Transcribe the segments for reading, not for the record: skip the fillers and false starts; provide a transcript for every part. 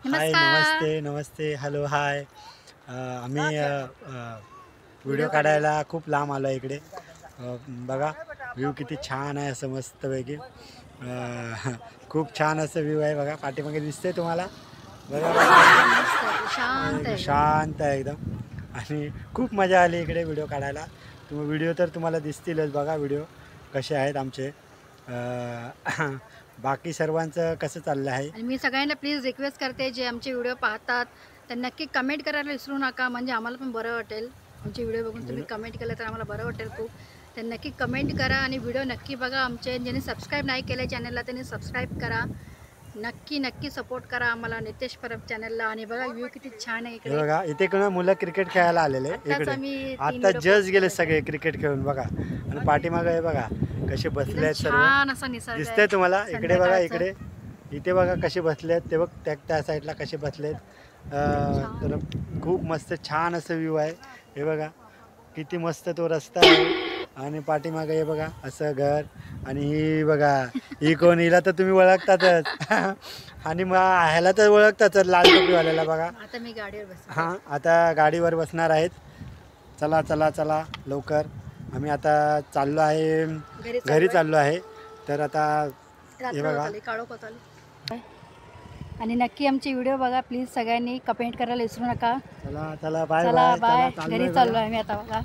हाय, नमस्ते नमस्ते, hello hi. आम्ही video काढायला खूप लांब आलो इकडे. बघा व्ह्यू किती छान आहे, असं मस्तपैकी खूप छान असं व्ह्यू आहे. बघा पाठीमागे दिसते तुम्हाला. बघा शांत आहे एकदम आणि खूप मजा आली इकडे व्हिडिओ काढायला. व्हिडिओ तर तुम्हाला दिसतीलच. बघा व्हिडिओ कसे आहेत आमचे. बाकी सर्वांचं कसं चाललं आहे. आणि मी सगळ्यांना प्लीज रिक्वेस्ट करते, जे आमचे व्हिडिओ पाहतात तर नक्की कमेंट करायला विसरू नका, म्हणजे आम्हाला पण बरं वाटेल. आमचे व्हिडिओ बघून तुम्ही कमेंट केलं तर आम्हाला बरं वाटेल खूप. तर नक्की कमेंट करा आणि व्हिडिओ नक्की बघा. आमचे ज्यांनी सबस्क्राईब नाही केलं चॅनलला त्यांनी सबस्क्राईब करा. नक्की नक्की सपोर्ट करा आम्हाला नितेश परब चॅनलला. आणि बघा व्ह्यू किती छान आहे इकडे. बघा इथे कोण मुलं क्रिकेट खेळायला आलेले इकडे. आता जस्ट गेले सगळे क्रिकेट खेळून. बघा आणि पाठीमागे आहे बघा कसे बसले आहेत सर्व. छान असा निसर्ग दिसतंय तुम्हाला. इकडे बघा इकडे इथे बघा कसे बसले आहेत ते. बघ त्या साईडला कसे बसलेत. तर खूप मस्त छान असं व्ह्यू आहे. हे बघा किती मस्त तो रस्ता आहे आणि पाठीमागे हे बघा असं घर. आणि ही बघा ही कोण, हिला तर तुम्ही ओळखतातच आणि मग ह्याला तर ओळखताच लाल टोपीवाल्याला. बघा आता मी गाडीवर बस. हां आता गाडीवर बसणार आहेत. चला चला चला लवकर. आम्ही आता चाललो आहे घरी चाललो आहे. तर आता हे बघा आणि नक्की आमचे व्हिडिओ बघा प्लीज. सगळ्यांनी कमेंट करायला विसरू नका. चला चला बाय चला बाय. बाय. घरी चाललो आहे मी आता. बघा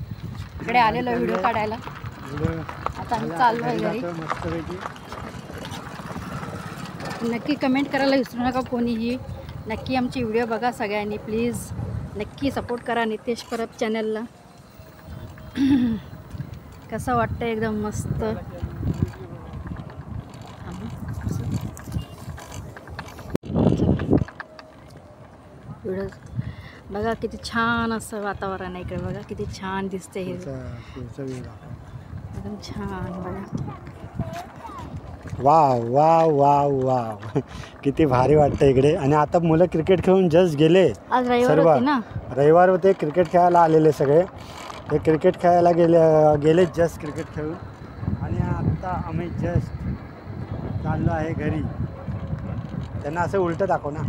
इकडे आलेलो व्हिडिओ काढायला. आता आम्ही चाललो आहे घरी. मस्तपैकी. नक्की कमेंट करायला विसरू नका कोणीही. नक्की आमची व्हिडिओ बघा सगळ्यांनी प्लीज. नक्की सपोर्ट करा नितेश परब चॅनलला. कसं वाटतं एकदम मस्त. व्हिडिओ बघा किती छान असं वातावरण आहे इकडे. बघा किती छान दिसते हे. एकदम छान बघा. वाव वाव वाव वाव किती भारी वाटतं इकडे. आणि आता मुलं क्रिकेट खेळून जस्ट गेले. आज रविवार सर्व होते ना. रविवार होते. क्रिकेट खेळायला आलेले सगळे. ते क्रिकेट खेळायला गेले जस्ट क्रिकेट खेळून. आणि आता आम्ही जस्ट चाललो आहे घरी. त्यांना असं उलटं दाखव ना.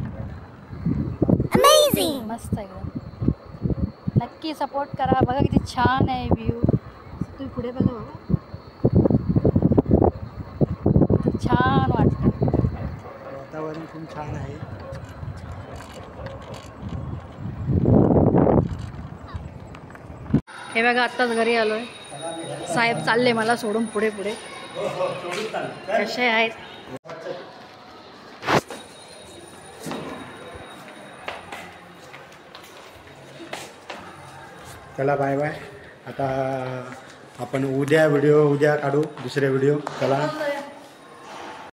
मस्त एकदम. नक्की सपोर्ट करा. बघा किती छान आहे व्ह्यू. तुम्ही पुढे बघा. किती छान वाटतं. वातावरण खूप छान आहे. हे बघा आत्ताच घरी आलोय. साहेब चालले मला सोडून पुढे पुढे. कसे आहेत. चला बाय बाय. आता आपण उद्या काढू दुसरे व्हिडिओ. चला.